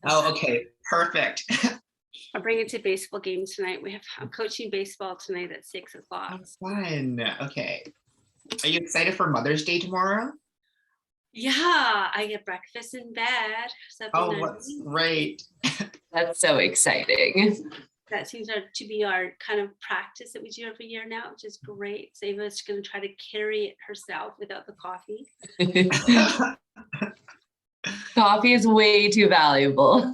Oh, okay, perfect. I'll bring it to baseball game tonight. I'm coaching baseball tonight at 6 o'clock. That's fun. Okay. Are you excited for Mother's Day tomorrow? Yeah, I get breakfast in bed. Oh, that's great. That's so exciting. That seems to be our kind of practice that we do every year now, which is great. Sava's going to try to carry it herself without the coffee. Coffee is way too valuable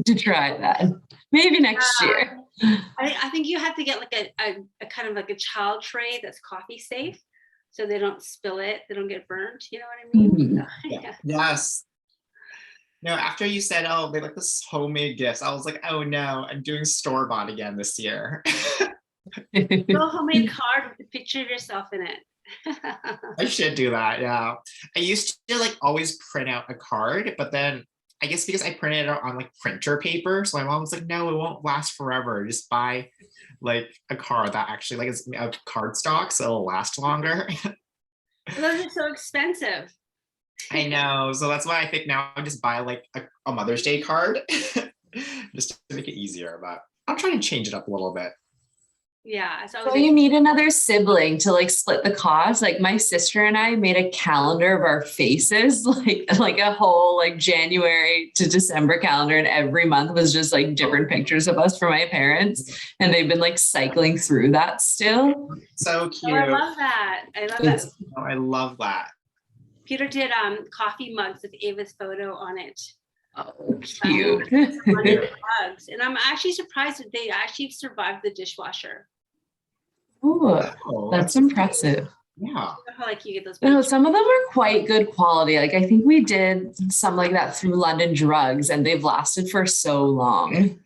to try that. Maybe next year. I think you have to get like a kind of like a child tray that's coffee safe, so they don't spill it, they don't get burnt. You know what I mean? Mm-hmm. Yeah. Yes. No, after you said, oh, they like this homemade gifts, I was like, oh no, I'm doing store-bought again this year. No homemade card with a picture of yourself in it. I should do that, yeah. I used to like always print out a card, but then I guess because I printed it out on like printer paper, so my mom was like, no, it won't last forever. Just buy like a card that actually like is a card stock, so it'll last longer. Those are so expensive. I know, so that's why I think now I just buy like a Mother's Day card just to make it easier, but I'm trying to change it up a little bit. Yeah. So you need another sibling to like split the cost. Like my sister and I made a calendar of our faces, like a whole like January to December calendar, and every month was just like different pictures of us for my parents, and they've been like cycling through that still. So cute. Oh, I love that. I love that. Peter did coffee mugs with Ava's photo on it. Oh, cute. Mugs. And I'm actually surprised that they actually survived the dishwasher. Oh, that's impressive. Yeah. How like you get those. No, some of them are quite good quality. Like I think we did some like that through London Drugs, and they've lasted for so long.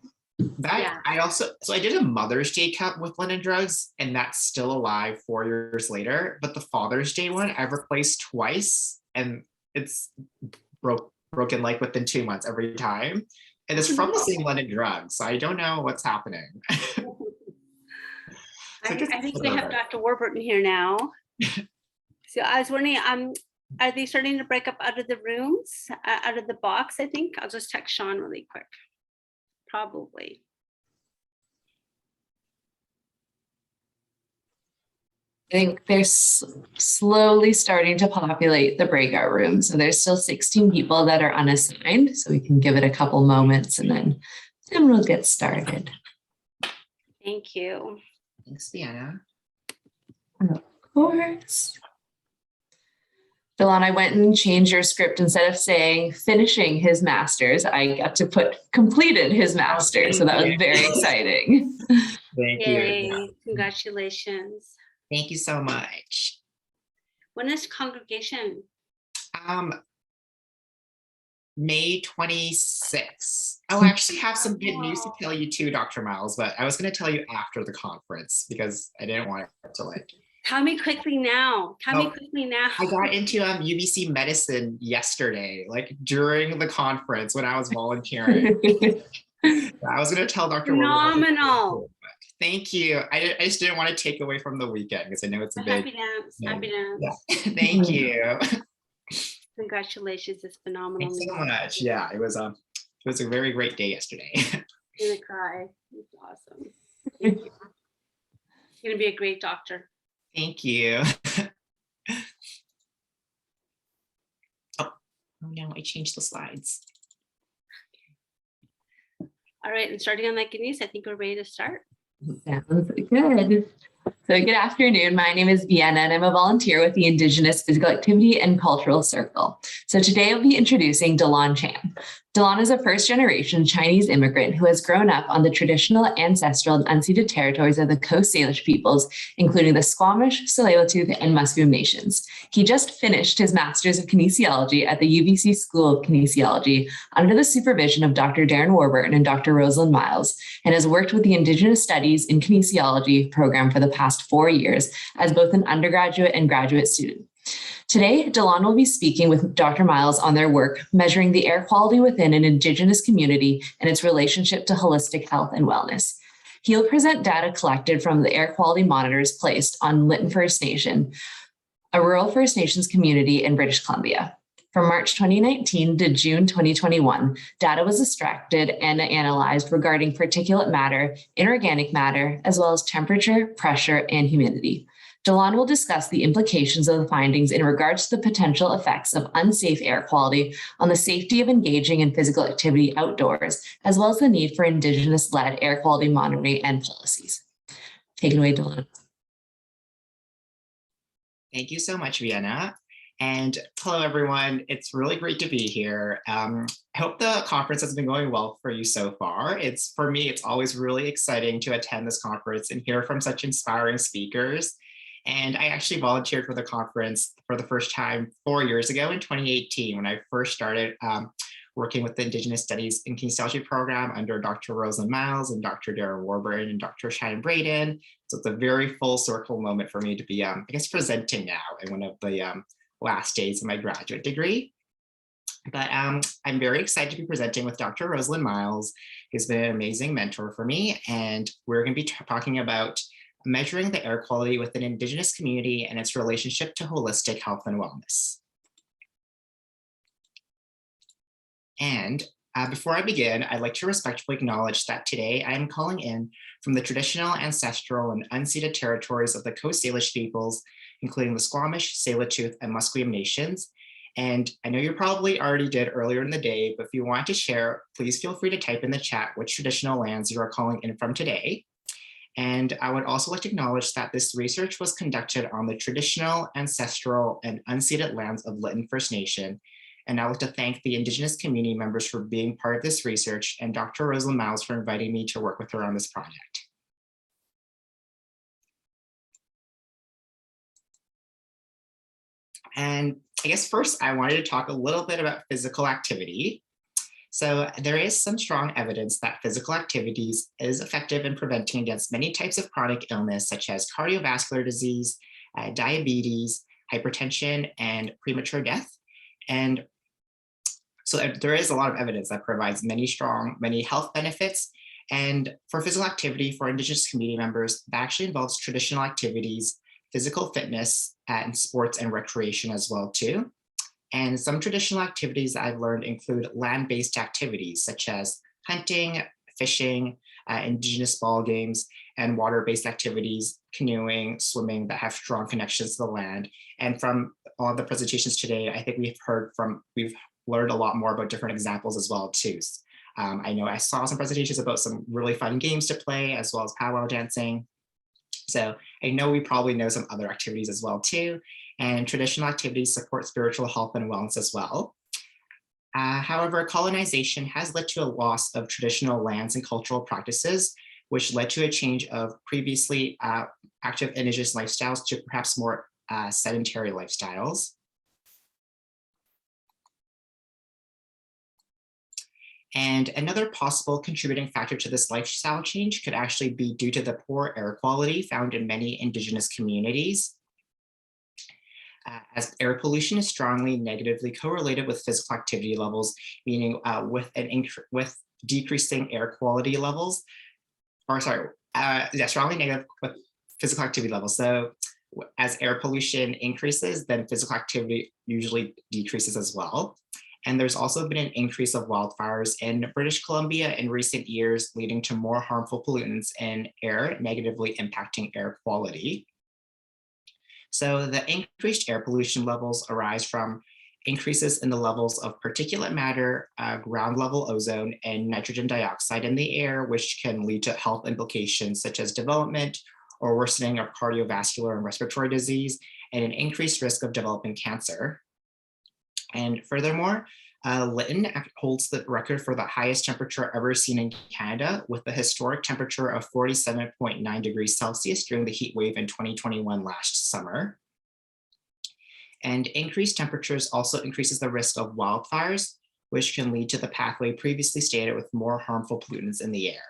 I did a Mother's Day cup with London Drugs, and that's still alive 4 years later. But the Father's Day one I've replaced twice, and it's broken like within 2 months every time. And it's from the same London Drugs, so I don't know what's happening. I think they have Dr. Warburton here now. So I was wondering, are they starting to break up out of the rooms, out of the box? I think I'll just text Sean really quick. Probably. I think they're slowly starting to populate the breakout room. So there's still 16 people that are unassigned. So we can give it a couple moments and then we'll get started. Thank you. Thanks, Deanna. Of course. Delon, I went and changed your script. Instead of saying finishing his master's, I got to put completed his master's. So that was very exciting. Thank you. Congratulations. Thank you so much. When is congregation? May 26th. I'll actually have some good news to tell you too, Dr. Miles, but I was going to tell you after the conference because I didn't want it to like. Tell me quickly now. Tell me quickly now. I got into UBC medicine yesterday, like during the conference when I was volunteering. I was going to tell Dr. Phenomenal. Thank you. I just didn't want to take away from the weekend because I know it's a big. Happy dance. Happy dance. Yeah. Thank you. Congratulations. It's phenomenal. Thanks so much. Yeah, it was a very great day yesterday. I'm gonna cry. It's awesome. Thank you. You're gonna be a great doctor. Thank you. Oh no, I changed the slides. All right, and starting on that Guinness, I think we're ready to start. Sounds good. So good afternoon. My name is Vienna and I'm a volunteer with the Indigenous Physical Activity and Cultural Circle. So today I'll be introducing Delon Chan. Delon is a first-generation Chinese immigrant who has grown up on the traditional, ancestral, and unceded territories of the Coast Salish peoples, including the Squamish, Tsleil-Waututh, and Musqueam nations. He just finished his Masters of Kinesiology at the UBC School of Kinesiology under the supervision of Dr. Darren Warburton and Dr. Rosalin Miles, and has worked with the Indigenous Studies in Kinesiology program for the past 4 years as both an undergraduate and graduate student. Today, Delon will be speaking with Dr. Miles on their work measuring the air quality within an Indigenous community and its relationship to holistic health and wellness. He'll present data collected from the air quality monitors placed on Lytton First Nation, a rural First Nations community in British Columbia. From March 2019 to June 2021, data was extracted and analyzed regarding particulate matter, inorganic matter, as well as temperature, pressure, and humidity. Delon will discuss the implications of the findings in regards to the potential effects of unsafe air quality on the safety of engaging in physical activity outdoors, as well as the need for Indigenous-led air quality monitoring and policies. Take it away, Delon. Thank you so much, Vienna. And hello, everyone. It's really great to be here. I hope the conference has been going well for you so far. For me, it's always really exciting to attend this conference and hear from such inspiring speakers. And I actually volunteered for the conference for the first time 4 years ago in 2018, when I first started working with the Indigenous Studies and Kinesiology program under Dr. Rosalin Miles and Dr. Darren Warburton and Dr. Shannon Braden. So it's a very full circle moment for me to be, I guess, presenting now in one of the last days of my graduate degree. But I'm very excited to be presenting with Dr. Rosalin Miles, who's been an amazing mentor for me. And we're going to be talking about measuring the air quality within Indigenous community and its relationship to holistic health and wellness. And before I begin, I'd like to respectfully acknowledge that today I am calling in from the traditional, ancestral, and unceded territories of the Coast Salish peoples, including the Squamish, Tsleil-Waututh, and Musqueam nations. And I know you probably already did earlier in the day, but if you want to share, please feel free to type in the chat which traditional lands you are calling in from today. And I would also like to acknowledge that this research was conducted on the traditional, ancestral, and unceded lands of Lytton First Nation. And I'd like to thank the Indigenous community members for being part of this research and Dr. Rosalin Miles for inviting me to work with her on this project. And I guess first I wanted to talk a little bit about physical activity. So there is some strong evidence that physical activities is effective in preventing against many types of chronic illness, such as cardiovascular disease, diabetes, hypertension, and premature death. And so there is a lot of evidence that provides many health benefits. And for physical activity for Indigenous community members, that actually involves traditional activities, physical fitness, and sports and recreation as well too. And some traditional activities that I've learned include land-based activities such as hunting, fishing, Indigenous ball games, and water-based activities, canoeing, swimming, that have strong connections to the land. And from all the presentations today, I think we've learned a lot more about different examples as well too. I know I saw some presentations about some really fun games to play, as well as powwow dancing. So I know we probably know some other activities as well too. And traditional activities support spiritual health and wellness as well. However, colonization has led to a loss of traditional lands and cultural practices, which led to a change of previously active Indigenous lifestyles to perhaps more sedentary lifestyles. And another possible contributing factor to this lifestyle change could actually be due to the poor air quality found in many Indigenous communities. As air pollution is strongly negatively correlated with physical activity levels, meaning with decreasing air quality levels, strongly negative with physical activity levels. So as air pollution increases, then physical activity usually decreases as well. And there's also been an increase of wildfires in British Columbia in recent years, leading to more harmful pollutants in air, negatively impacting air quality. So the increased air pollution levels arise from increases in the levels of particulate matter, ground level ozone, and nitrogen dioxide in the air, which can lead to health implications such as development or worsening of cardiovascular and respiratory disease, and an increased risk of developing cancer. And furthermore, Lytton holds the record for the highest temperature ever seen in Canada, with a historic temperature of 47.9 degrees Celsius during the heat wave in 2021 last summer. And increased temperatures also increases the risk of wildfires, which can lead to the pathway previously stated with more harmful pollutants in the air.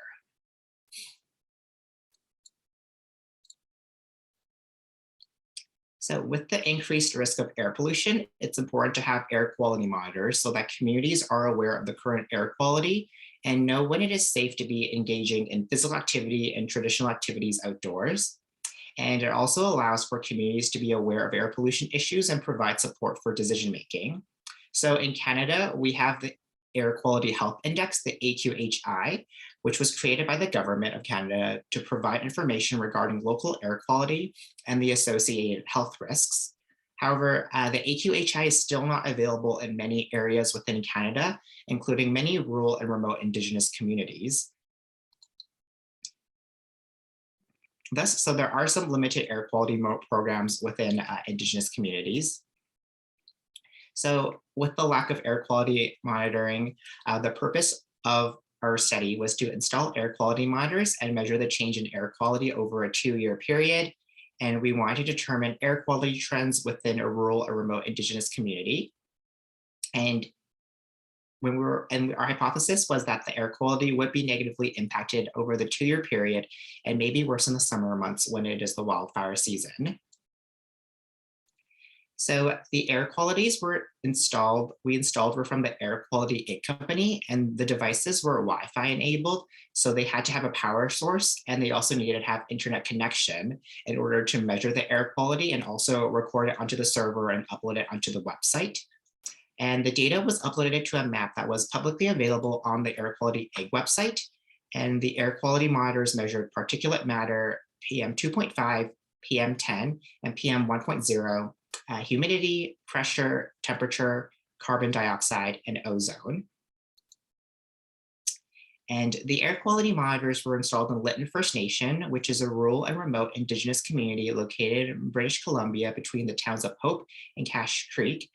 So with the increased risk of air pollution, it's important to have air quality monitors so that communities are aware of the current air quality and know when it is safe to be engaging in physical activity and traditional activities outdoors. And it also allows for communities to be aware of air pollution issues and provide support for decision-making. So in Canada, we have the Air Quality Health Index, the AQHI, which was created by the government of Canada to provide information regarding local air quality and the associated health risks. However, the AQHI is still not available in many areas within Canada, including many rural and remote Indigenous communities. Thus, so there are some limited air quality programs within Indigenous communities. So with the lack of air quality monitoring, the purpose of our study was to install air quality monitors and measure the change in air quality over a 2-year period. And we wanted to determine air quality trends within a rural or remote Indigenous community. And our hypothesis was that the air quality would be negatively impacted over the 2-year period and maybe worse in the summer months when it is the wildfire season. So the air qualities we installed were from the Air Quality Inc. company, and the devices were Wi-Fi enabled. So they had to have a power source, and they also needed to have internet connection in order to measure the air quality and also record it onto the server and upload it onto the website. And the data was uploaded to a map that was publicly available on the Air Quality Inc. website. And the air quality monitors measured particulate matter PM 2.5, PM 10, and PM 1.0, humidity, pressure, temperature, carbon dioxide, and ozone. And the air quality monitors were installed in Lytton First Nation, which is a rural and remote Indigenous community located in British Columbia between the towns of Hope and Cache Creek.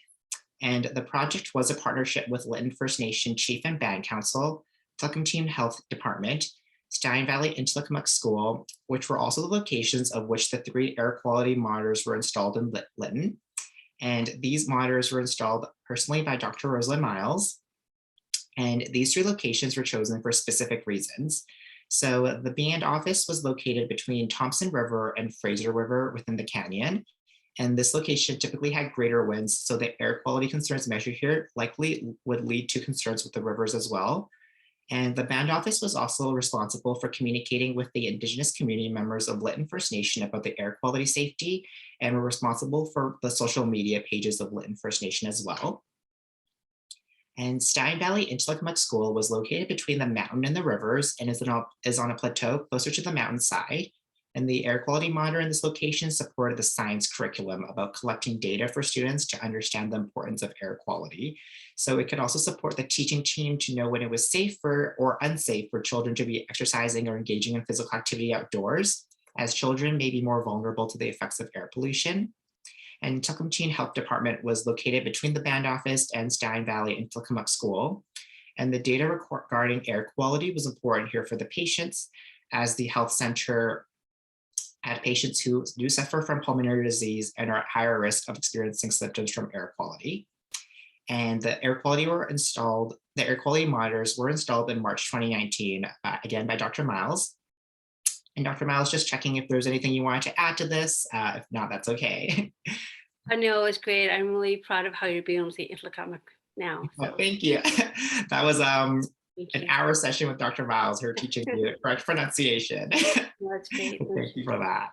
And the project was a partnership with Lytton First Nation Chief and Band Council, Tsleil-Waututh Health Department, Stein Valley ílwətaʔ School, which were also the locations of which the 3 air quality monitors were installed in Lytton. And these monitors were installed personally by Dr. Rosalin Miles. And these 3 locations were chosen for specific reasons. So the band office was located between Thompson River and Fraser River within the canyon. And this location typically had greater winds, so the air quality concerns measured here likely would lead to concerns with the rivers as well. And the band office was also responsible for communicating with the Indigenous community members of Lytton First Nation about the air quality safety, and were responsible for the social media pages of Lytton First Nation as well. And Stein Valley ílwətaʔ School was located between the mountain and the rivers and is on a plateau closer to the mountainside. And the air quality monitor in this location supported the science curriculum about collecting data for students to understand the importance of air quality. So it could also support the teaching team to know when it was safe or unsafe for children to be exercising or engaging in physical activity outdoors, as children may be more vulnerable to the effects of air pollution. And Tsleil-Waututh Health Department was located between the band office and Stein Valley ílwətaʔ School. And the data regarding air quality was important here for the patients, as the health center had patients who do suffer from pulmonary disease and are at higher risk of experiencing symptoms from air quality. And the air quality monitors were installed in March 2019, again by Dr. Miles. And Dr. Miles, just checking if there's anything you wanted to add to this. If not, that's okay. I know, it's great. I'm really proud of how you're being able to say ílwətaʔ now. So. Oh, thank you. That was an hour session with Dr. Miles, her teaching the correct pronunciation. That's great. Thank you for that.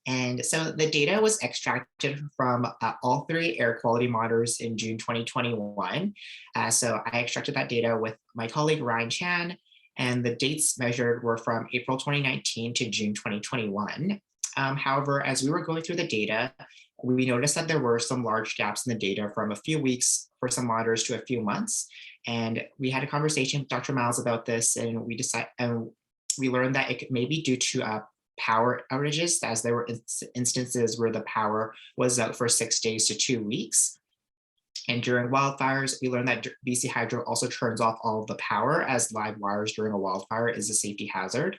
And so the data was extracted from all 3 air quality monitors in June 2021. So I extracted that data with my colleague Ryan Chan, and the dates measured were from April 2019 to June 2021. However, as we were going through the data, we noticed that there were some large gaps in the data from a few weeks for some monitors to a few months. And we had a conversation with Dr. Miles about this, and we learned that it may be due to power outages, as there were instances where the power was out for 6 days to 2 weeks. And during wildfires, we learned that BC Hydro also turns off all of the power, as live wires during a wildfire is a safety hazard.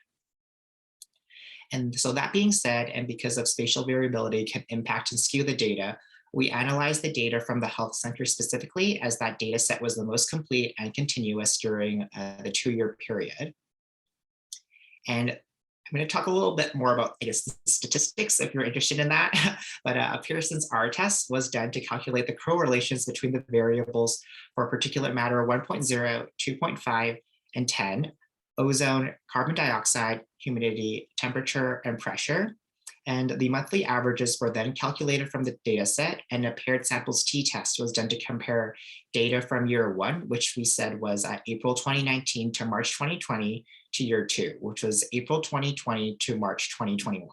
And so that being said, and because of spatial variability can impact and skew the data, we analyzed the data from the health center specifically, as that data set was the most complete and continuous during the 2-year period. And I'm going to talk a little bit more about, I guess, the statistics if you're interested in that. But a Pearson's R test was done to calculate the correlations between the variables for particulate matter 1.0, 2.5, and 10, ozone, carbon dioxide, humidity, temperature, and pressure. And the monthly averages were then calculated from the data set, and a paired samples t-test was done to compare data from year 1, which we said was April 2019 to March 2020, to year 2, which was April 2020 to March 2021.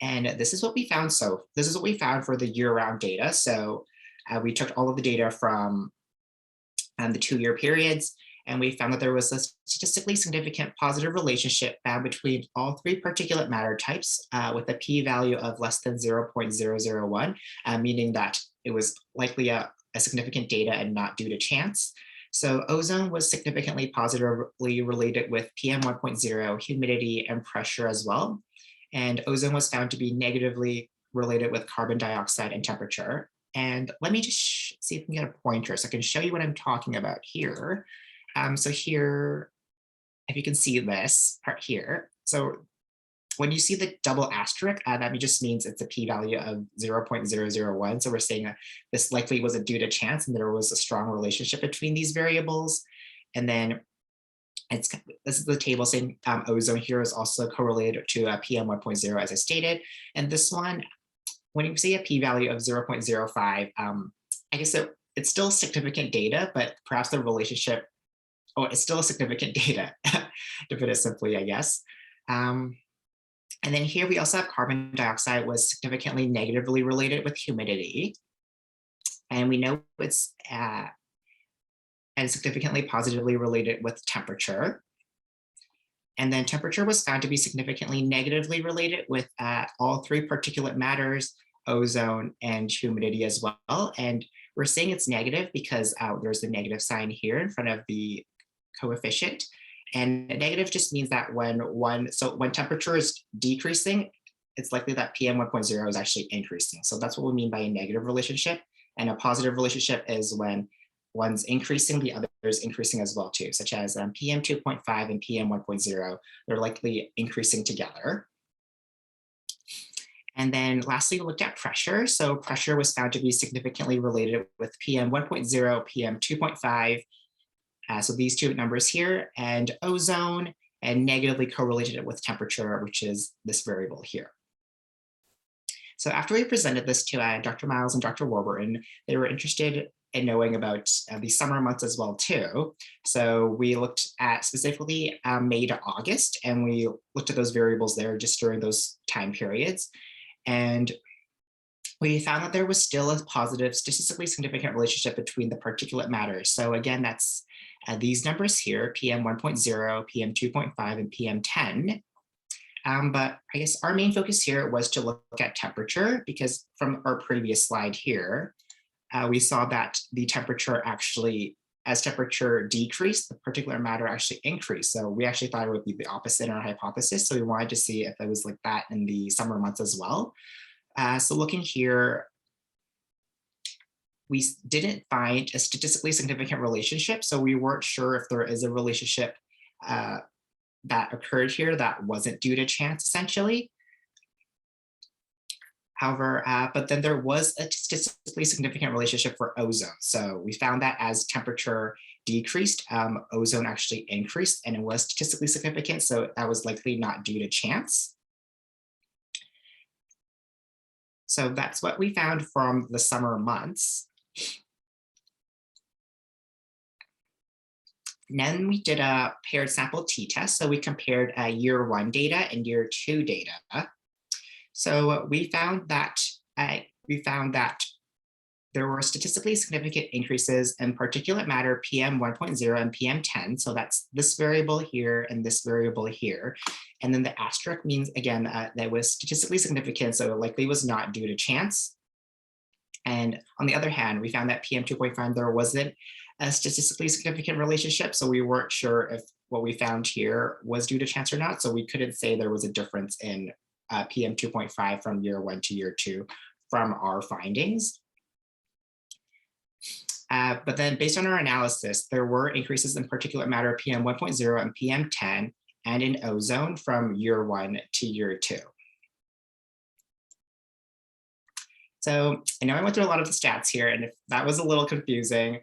And this is what we found. So this is what we found for the year-round data. So we took all of the data from the 2-year periods, and we found that there was a statistically significant positive relationship found between all 3 particulate matter types with a p-value of less than 0.001, meaning that it was likely a significant data and not due to chance. So ozone was significantly positively related with PM 1.0, humidity, and pressure as well. And ozone was found to be negatively related with carbon dioxide and temperature. And let me just see if I can get a pointer so I can show you what I'm talking about here. So here, if you can see this part here, so when you see the double asterisk, that just means it's a p-value of 0.001. So we're saying that this likely wasn't due to chance and there was a strong relationship between these variables. And then this is the table saying ozone here is also correlated to PM 1.0, as I stated. And this one, when you see a p-value of 0.05, I guess it's still significant data, but perhaps the relationship, it's still a significant data, to put it simply, I guess. And then here we also have carbon dioxide was significantly negatively related with humidity. And we know it's and significantly positively related with temperature. And then temperature was found to be significantly negatively related with all 3 particulate matters, ozone, and humidity as well. And we're saying it's negative because there's the negative sign here in front of the coefficient. And negative just means that when temperature is decreasing, it's likely that PM 1.0 is actually increasing. So that's what we mean by a negative relationship. And a positive relationship is when one's increasing, the other is increasing as well too, such as PM 2.5 and PM 1.0, they're likely increasing together. And then lastly, we looked at pressure. So pressure was found to be significantly related with PM 1.0, PM 2.5, so these 2 numbers here, and ozone, and negatively correlated it with temperature, which is this variable here. So after we presented this to Dr. Miles and Dr. Warburton, they were interested in knowing about the summer months as well too. So we looked at specifically May to August, and we looked at those variables there just during those time periods. And we found that there was still a positive statistically significant relationship between the particulate matter. So again, that's these numbers here, PM 1.0, PM 2.5, and PM 10. But I guess our main focus here was to look at temperature, because from our previous slide here, we saw that the temperature actually, as temperature decreased, the particulate matter actually increased. So we actually thought it would be the opposite in our hypothesis. So we wanted to see if it was like that in the summer months as well. So looking here, we didn't find a statistically significant relationship. So we weren't sure if there is a relationship that occurred here that wasn't due to chance, essentially. However, but then there was a statistically significant relationship for ozone. So we found that as temperature decreased, ozone actually increased, and it was statistically significant. So that was likely not due to chance. So that's what we found from the summer months. And then we did a paired sample t-test. So we compared year 1 data and year 2 data. So we found that there were statistically significant increases in particulate matter PM 1.0 and PM 10. So that's this variable here and this variable here. And then the asterisk means, again, that was statistically significant, so it likely was not due to chance. And on the other hand, we found that PM 2.5, there wasn't a statistically significant relationship. So we weren't sure if what we found here was due to chance or not. So we couldn't say there was a difference in PM 2.5 from year 1 to year 2 from our findings. But then based on our analysis, there were increases in particulate matter PM 1.0 and PM 10 and in ozone from year 1 to year 2. So I know I went through a lot of the stats here, and if that was a little confusing,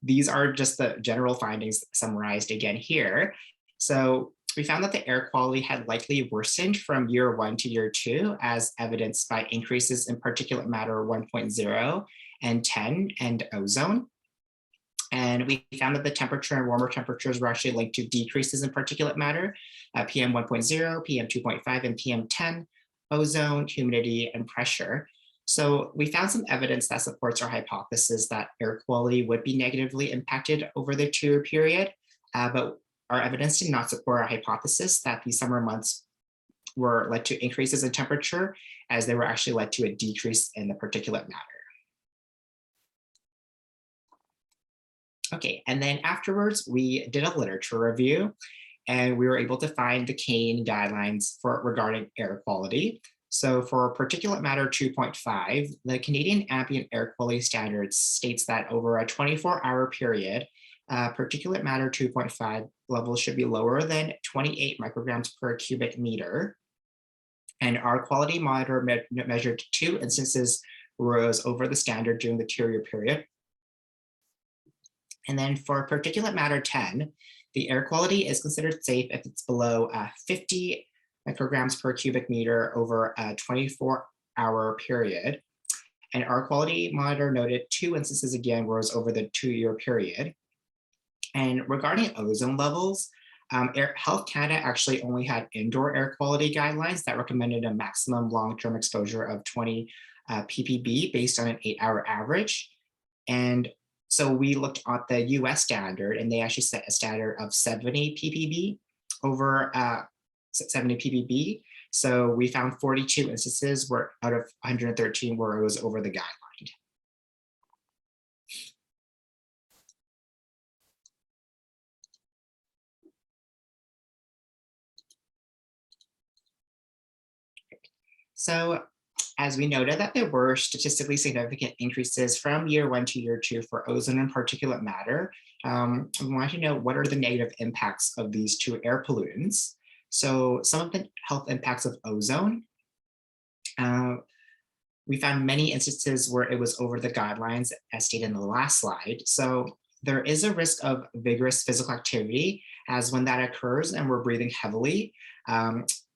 these are just the general findings summarized again here. So we found that the air quality had likely worsened from year 1 to year 2, as evidenced by increases in particulate matter 1.0 and 10 and ozone. And we found that the temperature and warmer temperatures were actually linked to decreases in particulate matter, PM 1.0, PM 2.5, and PM 10, ozone, humidity, and pressure. So we found some evidence that supports our hypothesis that air quality would be negatively impacted over the 2-year period, but our evidence did not support our hypothesis that the summer months were led to increases in temperature, as they were actually led to a decrease in the particulate matter. Okay, and then afterwards, we did a literature review, and we were able to find the Canadian guidelines regarding air quality. So for particulate matter 2.5, the Canadian Ambient Air Quality Standards states that over a 24-hour period, particulate matter 2.5 levels should be lower than 28 micrograms per cubic meter. And our quality monitor measured 2 instances rose over the standard during the 2-year period. And then for particulate matter 10, the air quality is considered safe if it's below 50 micrograms per cubic meter over a 24-hour period. And our quality monitor noted 2 instances again rose over the 2-year period. And regarding ozone levels, Health Canada actually only had indoor air quality guidelines that recommended a maximum long-term exposure of 20 ppb based on an 8-hour average. And so we looked at the US standard, and they actually set a standard of 70 ppb over 70 ppb. So we found 42 instances where out of 113 where it was over the guideline. So as we noted that there were statistically significant increases from year 1 to year 2 for ozone and particulate matter, we want to know what are the negative impacts of these 2 air pollutants. So some of the health impacts of ozone, we found many instances where it was over the guidelines as stated in the last slide. So there is a risk of vigorous physical activity, as when that occurs and we're breathing heavily,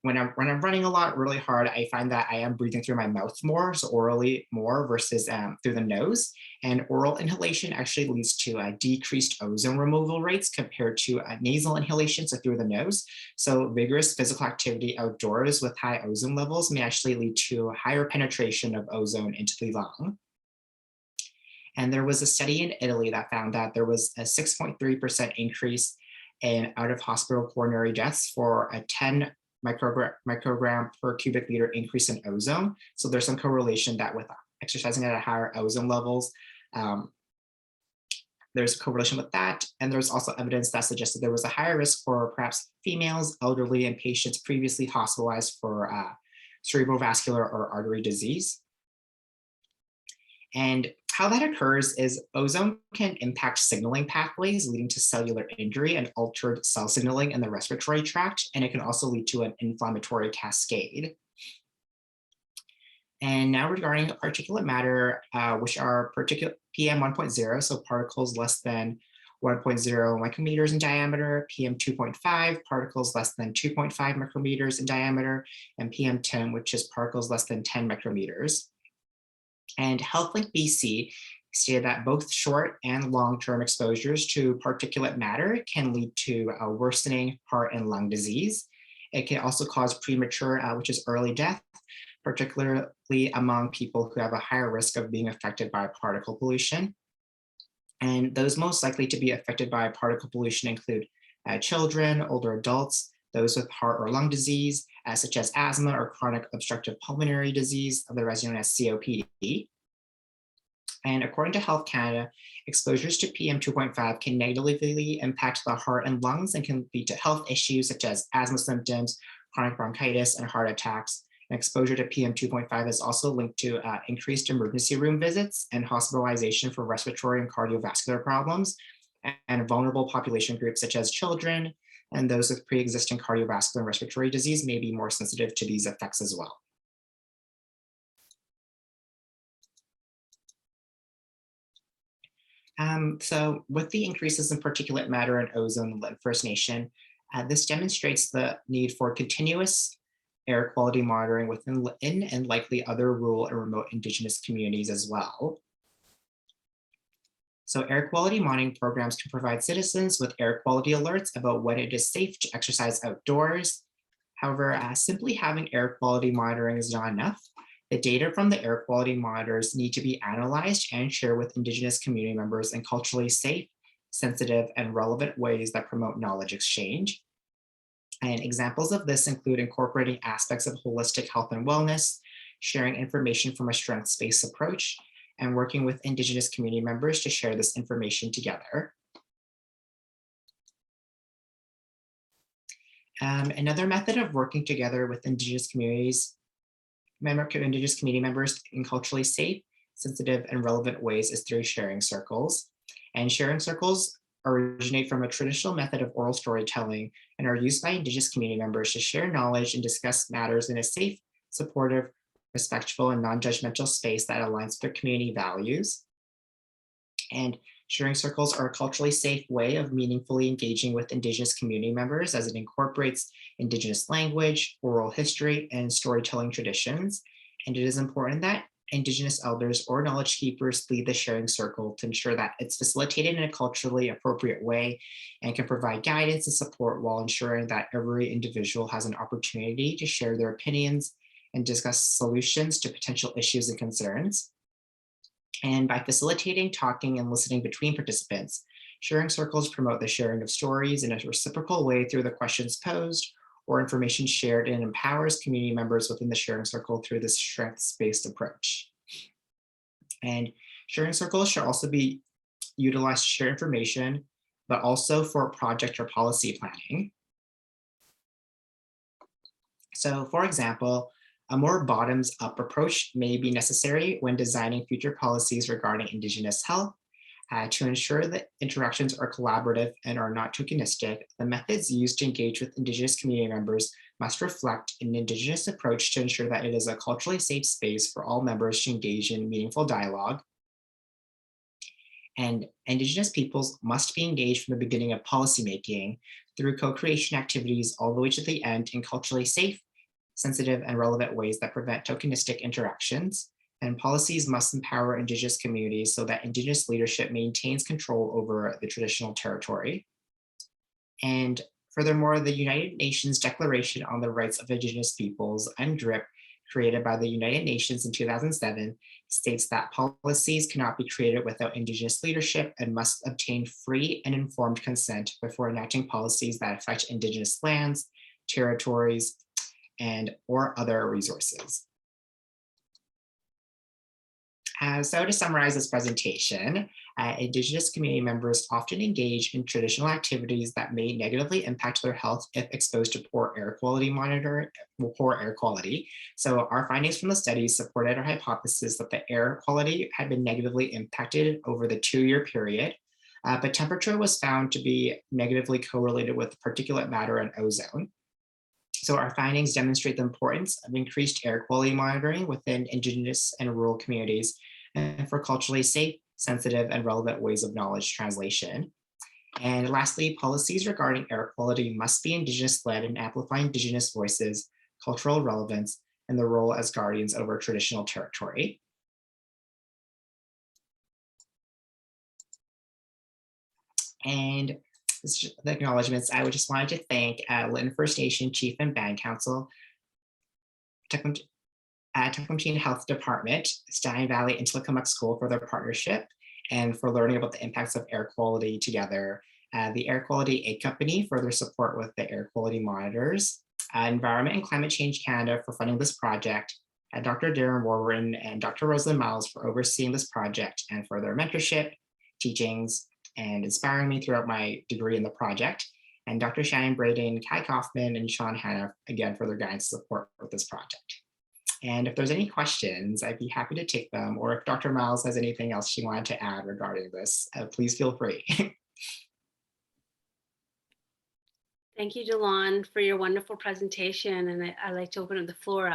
when I'm running a lot really hard, I find that I am breathing through my mouth more, so orally more versus through the nose. And oral inhalation actually leads to decreased ozone removal rates compared to nasal inhalation, so through the nose. So vigorous physical activity outdoors with high ozone levels may actually lead to higher penetration of ozone into the lung. And there was a study in Italy that found that there was a 6.3% increase in out-of-hospital coronary deaths for a 10 microgram per cubic meter increase in ozone. So there's some correlation that with exercising at a higher ozone levels, there's a correlation with that. And there's also evidence that suggested there was a higher risk for perhaps females, elderly, and patients previously hospitalized for cerebrovascular or artery disease. And how that occurs is ozone can impact signaling pathways, leading to cellular injury and altered cell signaling in the respiratory tract, and it can also lead to an inflammatory cascade. And now regarding particulate matter, which are PM 1.0, so particles less than 1.0 micrometers in diameter, PM 2.5, particles less than 2.5 micrometers in diameter, and PM 10, which is particles less than 10 micrometers. And HealthLink BC stated that both short and long-term exposures to particulate matter can lead to a worsening heart and lung disease. It can also cause premature, which is early death, particularly among people who have a higher risk of being affected by particle pollution. And those most likely to be affected by particle pollution include children, older adults, those with heart or lung disease, such as asthma or chronic obstructive pulmonary disease, otherwise known as COPD. And according to Health Canada, exposures to PM 2.5 can negatively impact the heart and lungs and can lead to health issues such as asthma symptoms, chronic bronchitis, and heart attacks. And exposure to PM 2.5 is also linked to increased emergency room visits and hospitalization for respiratory and cardiovascular problems, and vulnerable population groups such as children, and those with pre-existing cardiovascular and respiratory disease may be more sensitive to these effects as well. So with the increases in particulate matter and ozone in the First Nation, This demonstrates the need for continuous air quality monitoring within and likely other rural and remote Indigenous communities as well. So air quality monitoring programs can provide citizens with air quality alerts about when it is safe to exercise outdoors. However, simply having air quality monitoring is not enough. The data from the air quality monitors need to be analyzed and shared with Indigenous community members in culturally safe, sensitive, and relevant ways that promote knowledge exchange. And examples of this include incorporating aspects of holistic health and wellness, sharing information from a strengths-based approach, and working with Indigenous community members to share this information together. Another method of working together with Indigenous community members in culturally safe, sensitive, and relevant ways is through sharing circles. And sharing circles originate from a traditional method of oral storytelling and are used by Indigenous community members to share knowledge and discuss matters in a safe, supportive, respectful, and non-judgmental space that aligns with their community values. And sharing circles are a culturally safe way of meaningfully engaging with Indigenous community members as it incorporates Indigenous language, oral history, and storytelling traditions. And it is important that Indigenous elders or knowledge keepers lead the sharing circle to ensure that it's facilitated in a culturally appropriate way and can provide guidance and support while ensuring that every individual has an opportunity to share their opinions and discuss solutions to potential issues and concerns. And by facilitating talking and listening between participants, sharing circles promote the sharing of stories in a reciprocal way through the questions posed or information shared, and empowers community members within the sharing circle through this strengths-based approach. And sharing circles should also be utilized to share information, but also for project or policy planning. So for example, a more bottoms-up approach may be necessary when designing future policies regarding Indigenous health. To ensure that interactions are collaborative and are not tokenistic, the methods used to engage with Indigenous community members must reflect an Indigenous approach to ensure that it is a culturally safe space for all members to engage in meaningful dialogue. And Indigenous peoples must be engaged from the beginning of policymaking through co-creation activities all the way to the end in culturally safe, sensitive, and relevant ways that prevent tokenistic interactions. And policies must empower Indigenous communities so that Indigenous leadership maintains control over the traditional territory. And furthermore, the United Nations Declaration on the Rights of Indigenous Peoples, UNDRIP, created by the United Nations in 2007, states that policies cannot be created without Indigenous leadership and must obtain free and informed consent before enacting policies that affect Indigenous lands, territories, and or other resources. So to summarize this presentation, Indigenous community members often engage in traditional activities that may negatively impact their health if exposed to poor air quality. So our findings from the studies supported our hypothesis that the air quality had been negatively impacted over the 2-year period, but temperature was found to be negatively correlated with particulate matter and ozone. So our findings demonstrate the importance of increased air quality monitoring within Indigenous and rural communities and for culturally safe, sensitive, and relevant ways of knowledge translation. And lastly, policies regarding air quality must be Indigenous-led and amplify Indigenous voices, cultural relevance, and the role as guardians over traditional territory. And the acknowledgements, I would just wanted to thank Lytton First Nation Chief and Band Council, Tecumseh Health Department, Stallion Valley Ílwətaʔ School for their partnership and for learning about the impacts of air quality together, the Air Quality Aid Company for their support with the air quality monitors, Environment and Climate Change Canada for funding this project, Dr. Darren Warburton and Dr. Rosalin Miles for overseeing this project and for their mentorship, teachings, and inspiring me throughout my degree in the project, and Dr. Shannon Braden, Kai Kaufman, and Sean Hanna, again, for their guidance support with this project. And if there's any questions, I'd be happy to take them, or if Dr. Miles has anything else she wanted to add regarding this, please feel free. Thank you, Delon, for your wonderful presentation. And I'd like to open up the floor.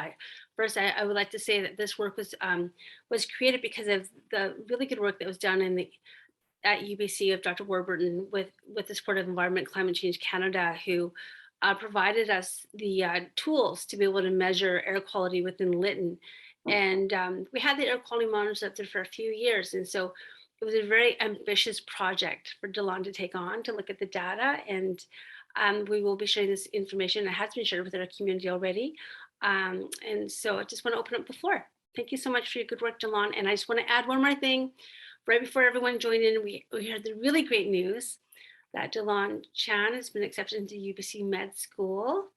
First, I would like to say that this work was created because of the really good work that was done in the at UBC of Dr. Warburton with the support of Environment Climate Change Canada, who provided us the tools to be able to measure air quality within Lytton. And we had the air quality monitors up there for a few years. And so it was a very ambitious project for Delon to take on, to look at the data. And we will be sharing this information. It has been shared with our community already. And so I just want to open up the floor. Thank you so much for your good work, Delon. And I just want to add one more thing. Right before everyone joined in, we heard the really great news that Delon Chan has been accepted into UBC Med School.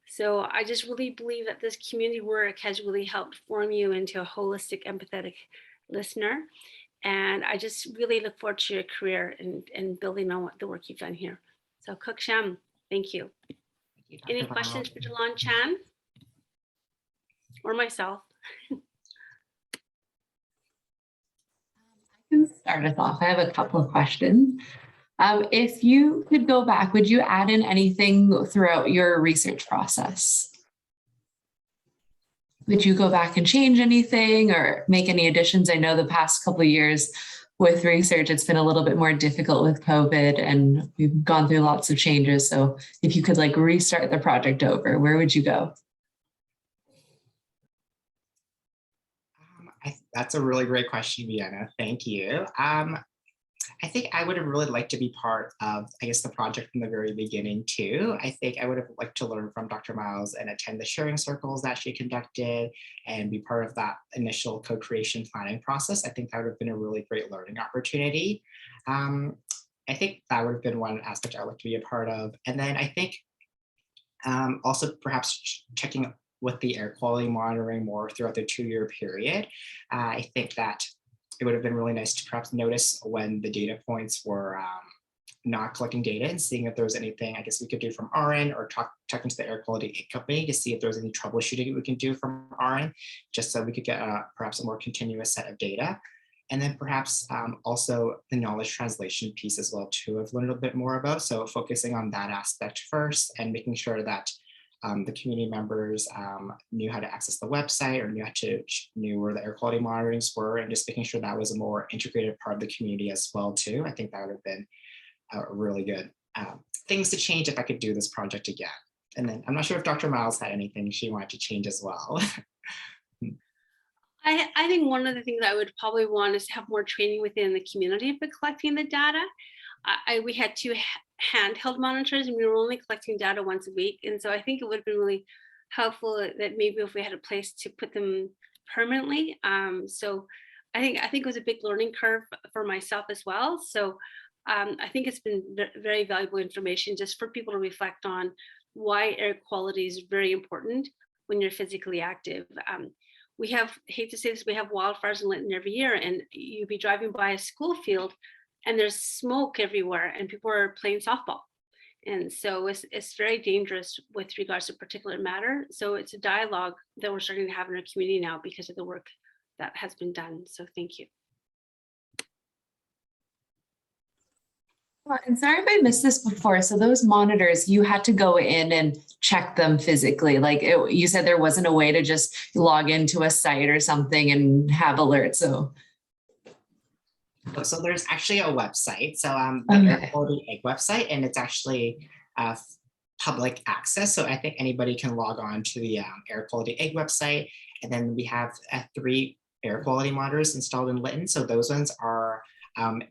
So I just really believe that this community work has really helped form you into a holistic, empathetic listener. And I just really look forward to your career and building on the work you've done here. So Sďwx, thank you. Any questions for Delon Chan or myself? I can start us off. I have a couple of questions. If you could go back, would you add in anything throughout your research process? Would you go back and change anything or make any additions? I know the past couple of years with research, it's been a little bit more difficult with COVID and we've gone through lots of changes. So if you could like restart the project over, where would you go? That's a really great question, Vienna. Thank you. I think I would have really liked to be part of, I guess, the project from the very beginning too. I think I would have liked to learn from Dr. Miles and attend the sharing circles that she conducted and be part of that initial co-creation planning process. I think that would have been a really great learning opportunity. I think that would have been one aspect I would like to be a part of. And then I think also perhaps checking with the air quality monitoring more throughout the 2-year period. I think that it would have been really nice to perhaps notice when the data points were not collecting data and seeing if there was anything I guess we could do from our end, or talking to the air quality aid company to see if there was any troubleshooting we can do from our end, just so we could get perhaps a more continuous set of data. And then perhaps also the knowledge translation piece as well too, I've learned a bit more about. So focusing on that aspect first and making sure that the community members knew how to access the website or knew where the air quality monitorings were, and just making sure that was a more integrated part of the community as well too. I think that would have been really good things to change if I could do this project again. And then I'm not sure if Dr. Miles had anything she wanted to change as well. I think one of the things I would probably want is to have more training within the community for collecting the data. We had 2 handheld monitors and we were only collecting data once a week. And so I think it would have been really helpful that maybe if we had a place to put them permanently. So I think it was a big learning curve for myself as well. So I think it's been very valuable information just for people to reflect on why air quality is very important when you're physically active. We have, hate to say this, we have wildfires in Lytton every year, and you'd be driving by a school field and there's smoke everywhere and people are playing softball. And so it's very dangerous with regards to particulate matter. So it's a dialogue that we're starting to have in our community now because of the work that has been done. So thank you. And sorry if I missed this before. So those monitors, you had to go in and check them physically. Like you said, there wasn't a way to just log into a site or something and have alerts. So there's actually a website. So the Air Quality Egg website, and it's actually public access. So I think anybody can log on to the Air Quality Egg website. And then we have 3 air quality monitors installed in Lytton. So those ones are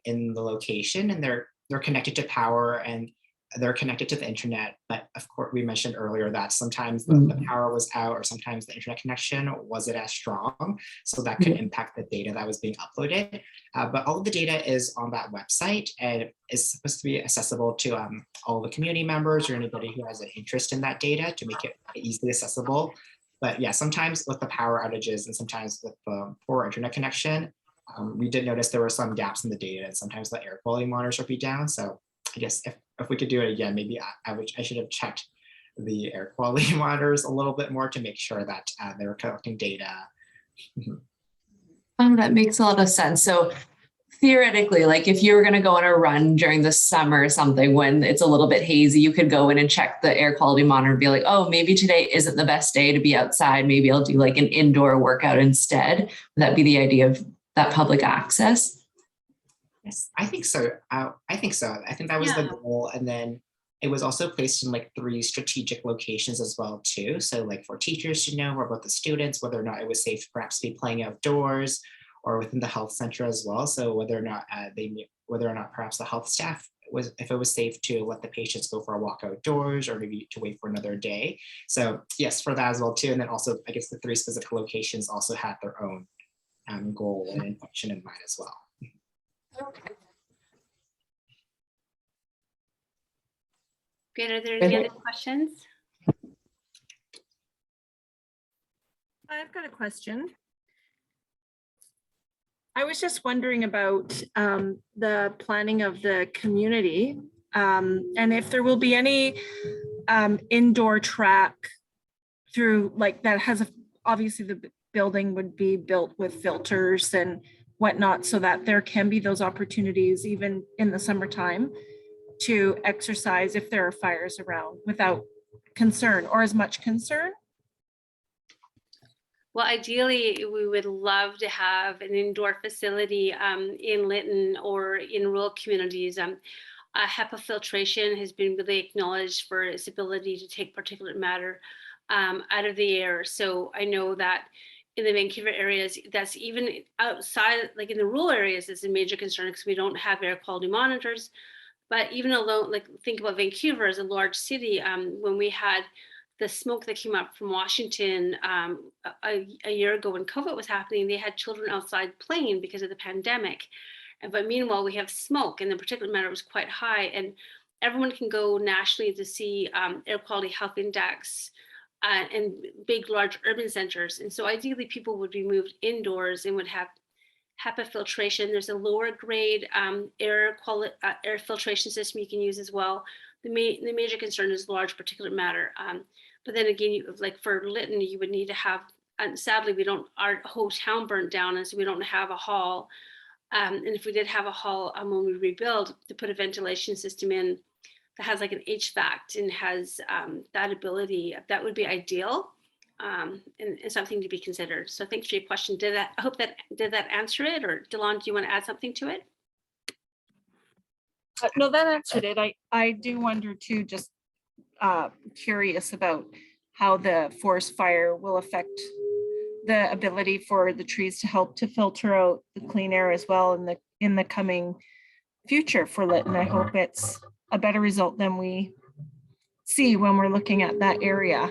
in the location, and they're connected to power and they're connected to the internet. But of course, we mentioned earlier that sometimes the power was out or sometimes the internet connection wasn't as strong. So that could impact the data that was being uploaded. But all of the data is on that website and is supposed to be accessible to all the community members or anybody who has an interest in that data to make it easily accessible. But yeah, sometimes with the power outages and sometimes with the poor internet connection, we did notice there were some gaps in the data, and sometimes the air quality monitors would be down. So I guess if we could do it again, maybe I should have checked the air quality monitors a little bit more to make sure that they were collecting data. That makes a lot of sense. So theoretically, like if you were going to go on a run during the summer or something when it's a little bit hazy, you could go in and check the air quality monitor and be like, oh, maybe today isn't the best day to be outside. Maybe I'll do like an indoor workout instead. Would that be the idea of that public access? Yes, I think so. I think so. I think that was the Yeah. goal. And then it was also placed in like 3 strategic locations as well too. So like for teachers to know, or about the students, whether or not it was safe to perhaps be playing outdoors or within the health center as well. So whether or not whether or not perhaps the health staff was, if it was safe to let the patients go for a walk outdoors or maybe to wait for another day. So yes, for that as well too. And then also, I guess the 3 specific locations also had their own goal and function in mind as well. Okay. Good. Are there any other questions? I've got a question. I was just wondering about the planning of the community and if there will be any indoor track through, like, that has obviously the building would be built with filters and whatnot, so that there can be those opportunities even in the summertime to exercise if there are fires around without concern or as much concern. Well, ideally, we would love to have an indoor facility in Lytton or in rural communities. HEPA filtration has been really acknowledged for its ability to take particulate matter out of the air. So I know that in the Vancouver areas, that's even outside, like in the rural areas, is a major concern because we don't have air quality monitors. But even alone, like think about Vancouver as a large city, when we had the smoke that came up from Washington a year ago when COVID was happening, they had children outside playing because of the pandemic. But meanwhile, we have smoke and the particulate matter was quite high. And everyone can go nationally to see air quality health index in big, large urban centers. And so ideally people would be moved indoors and would have HEPA filtration. There's a lower grade air filtration system you can use as well. The major concern is large particulate matter. But then again, like for Lytton, you would need to have, and sadly, our whole town burnt down, and so we don't have a hall. And if we did have a hall when we rebuild, to put a ventilation system in that has like an HVAC and has that ability, that would be ideal and something to be considered. So thanks for your question. Did that answer it? Or Delon, do you want to add something to it? No, that answered it. I do wonder too, just curious about how the forest fire will affect the ability for the trees to help to filter out the clean air as well in the coming future for Lytton. I hope it's a better result than we see when we're looking at that area.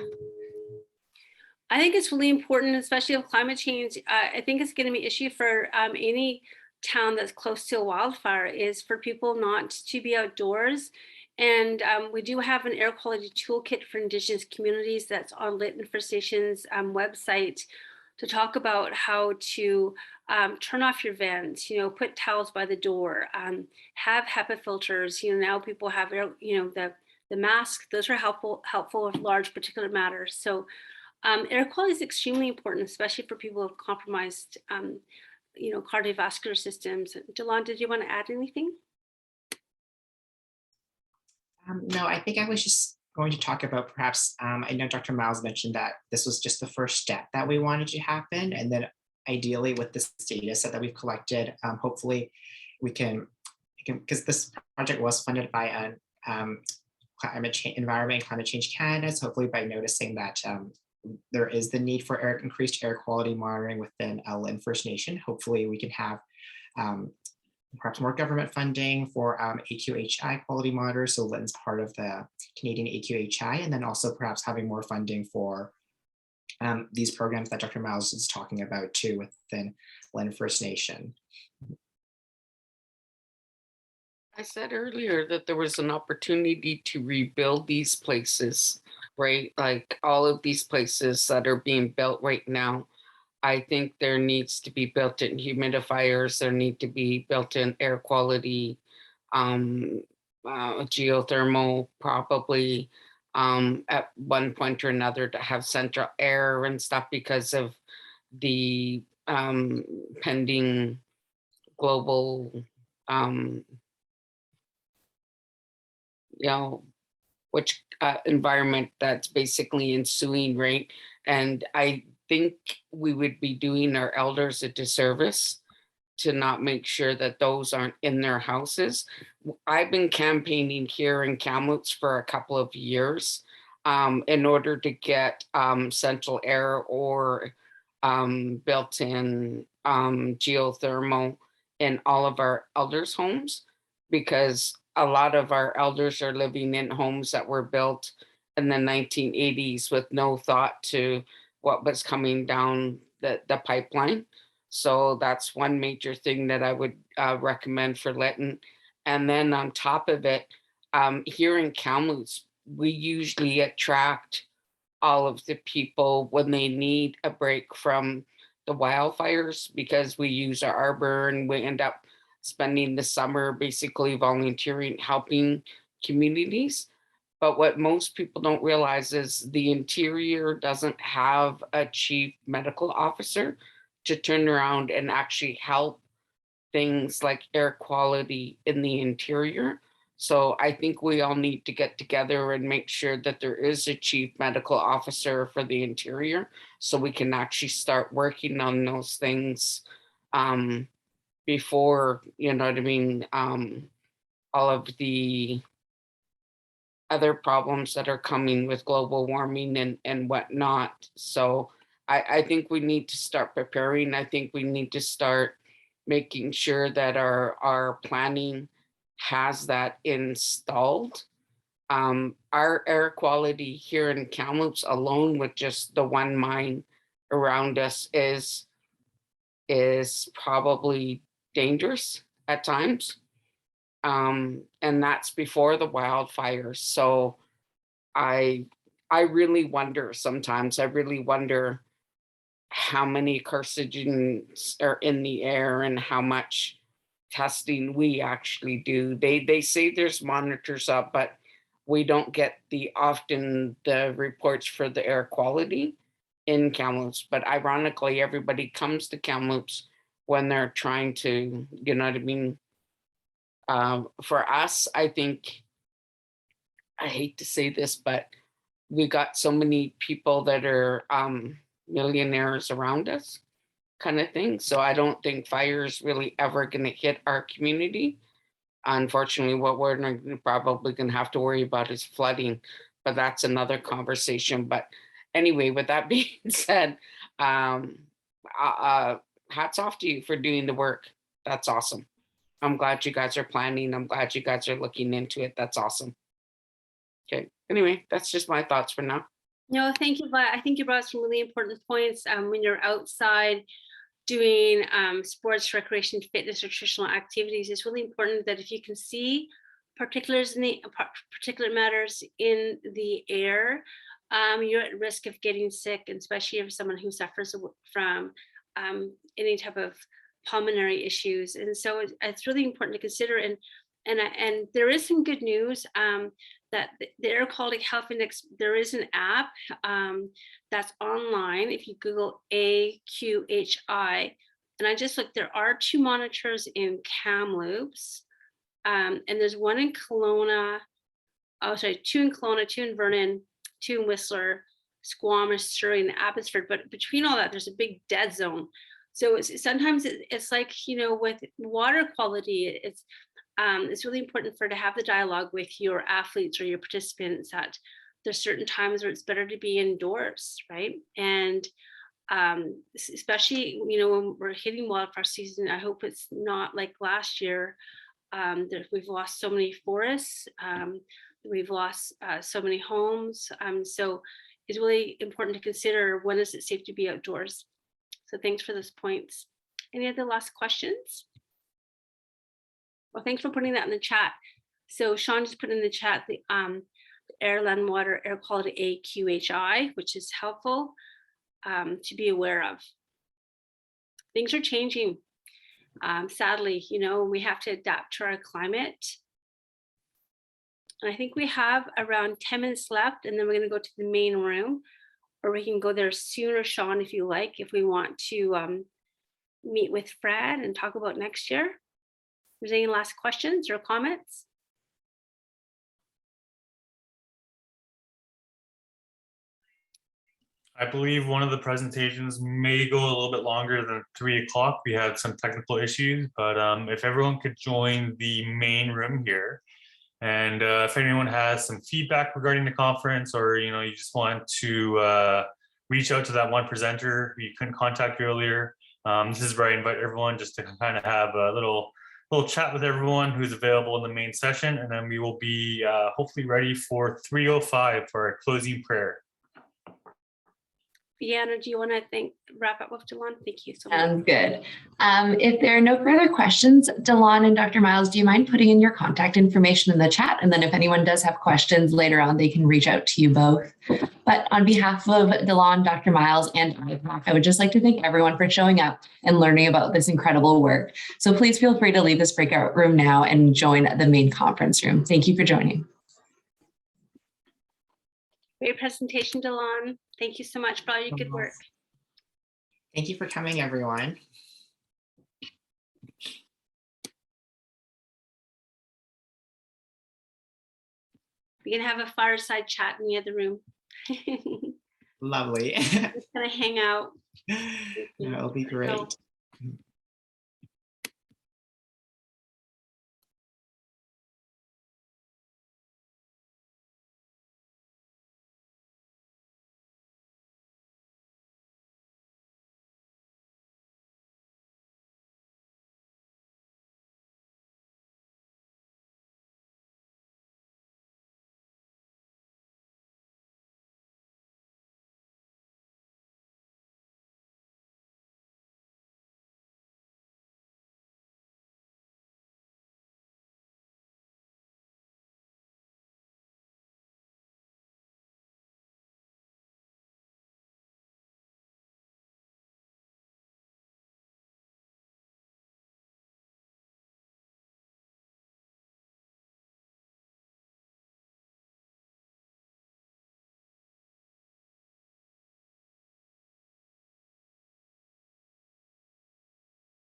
I think it's really important, especially with climate change. I think it's going to be an issue for any town that's close to a wildfire, is for people not to be outdoors. And we do have an air quality toolkit for Indigenous communities that's on Lytton First Nations website to talk about how to turn off your vents, put towels by the door, have HEPA filters. Now people have air, the masks, those are helpful with large particulate matter. So air quality is extremely important, especially for people with compromised, cardiovascular systems. Delon, did you want to add anything? No, I think I was just going to talk about perhaps, I know Dr. Miles mentioned that this was just the first step that we wanted to happen. And then ideally with this data set that we've collected, hopefully we can, because this project was funded by Environment and Climate Change Canada. So hopefully by noticing that there is the need for increased air quality monitoring within Lytton First Nation, hopefully we can have perhaps more government funding for AQHI quality monitors. So Lytton's part of the Canadian AQHI, and then also perhaps having more funding for these programs that Dr. Miles is talking about too within Lytton First Nation. I said earlier that there was an opportunity to rebuild these places, right? Like all of these places that are being built right now. I think there needs to be built-in humidifiers. There need to be built-in air quality, geothermal probably at one point or another to have central air and stuff because of the pending global, which environment that's basically ensuing, right? And I think we would be doing our elders a disservice to not make sure that those aren't in their houses. I've been campaigning here in Kamloops for a couple of years in order to get central air or built-in geothermal in all of our elders' homes, because a lot of our elders are living in homes that were built in the 1980s with no thought to what was coming down the pipeline. So that's one major thing that I would recommend for Lytton. And then on top of it, here in Kamloops, we usually attract all of the people when they need a break from the wildfires, because we use our arbor and we end up spending the summer basically volunteering, helping communities. But what most people don't realize is the interior doesn't have a chief medical officer to turn around and actually help things like air quality in the interior. So I think we all need to get together and make sure that there is a chief medical officer for the interior, so we can actually start working on those things before, you know what I mean, all of the other problems that are coming with global warming and whatnot. So I think we need to start preparing. I think we need to start making sure that our planning has that installed. Our air quality here in Kamloops alone, with just the one mine around us, is probably dangerous at times. And that's before the wildfires. So I really wonder sometimes, I really wonder how many carcinogens are in the air and how much testing we actually do. They say there's monitors up, but we don't get often the reports for the air quality in Kamloops. But ironically, everybody comes to Kamloops when they're trying to, you know what I mean? For us, I think, I hate to say this, but we got so many people that are millionaires around us, kind of thing. So I don't think fire is really ever going to hit our community. Unfortunately, what we're probably going to have to worry about is flooding, but that's another conversation. But anyway, with that being said, hats off to you for doing the work. That's awesome. I'm glad you guys are planning. I'm glad you guys are looking into it. That's awesome. Okay. Anyway, that's just my thoughts for now. No, thank you. But I think you brought some really important points. When you're outside doing sports, recreation, fitness, nutritional activities, it's really important that if you can see particulate matters in the air, you're at risk of getting sick, and especially if someone who suffers from any type of pulmonary issues. And so it's really important to consider. And there is some good news that the Air Quality Health Index, there is an app that's online. If you Google AQHI, and I just looked, there are 2 monitors in Kamloops, and there's one in Kelowna, 2 in Kelowna, 2 in Vernon, 2 in Whistler, Squamish, Surrey, and Abbotsford. But between all that, there's a big dead zone. So sometimes it's like, with water quality, it's really important to have the dialogue with your athletes or your participants that there's certain times where it's better to be indoors, right? And especially, when we're hitting wildfire season, I hope it's not like last year. We've lost so many forests, we've lost so many homes. So it's really important to consider, when is it safe to be outdoors? So thanks for those points. Any other last questions? Well, thanks for putting that in the chat. So Sean just put in the chat the air, land, water, air quality AQHI, which is helpful to be aware of. Things are changing. Sadly, we have to adapt to our climate. And I think we have around 10 minutes left, and then we're going to go to the main room, or we can go there sooner, Sean, if you like, if we want to meet with Fred and talk about next year. Is there any last questions or comments? I believe one of the presentations may go a little bit longer than 3 o'clock. We had some technical issues, but if everyone could join the main room here. And if anyone has some feedback regarding the conference, or you just want to reach out to that one presenter who you couldn't contact earlier, this is where I invite everyone just to kind of have a little chat with everyone who's available in the main session, and then we will be hopefully ready for 3:05 for our closing prayer. Deanna, do you want to wrap up with Delon? Thank you so much. Sounds good. If there are no further questions, Delon and Dr. Miles, do you mind putting in your contact information in the chat? And then if anyone does have questions later on, they can reach out to you both. But on behalf of Delon, Dr. Miles, and IPAC, I would just like to thank everyone for showing up and learning about this incredible work. So please feel free to leave this breakout room now and join the main conference room. Thank you for joining. Great presentation, Delon. Thank you so much for all your good work. Thank you for coming, everyone. We're gonna have a fireside chat in the other room. Lovely. Just gonna hang out. That'll be great. So,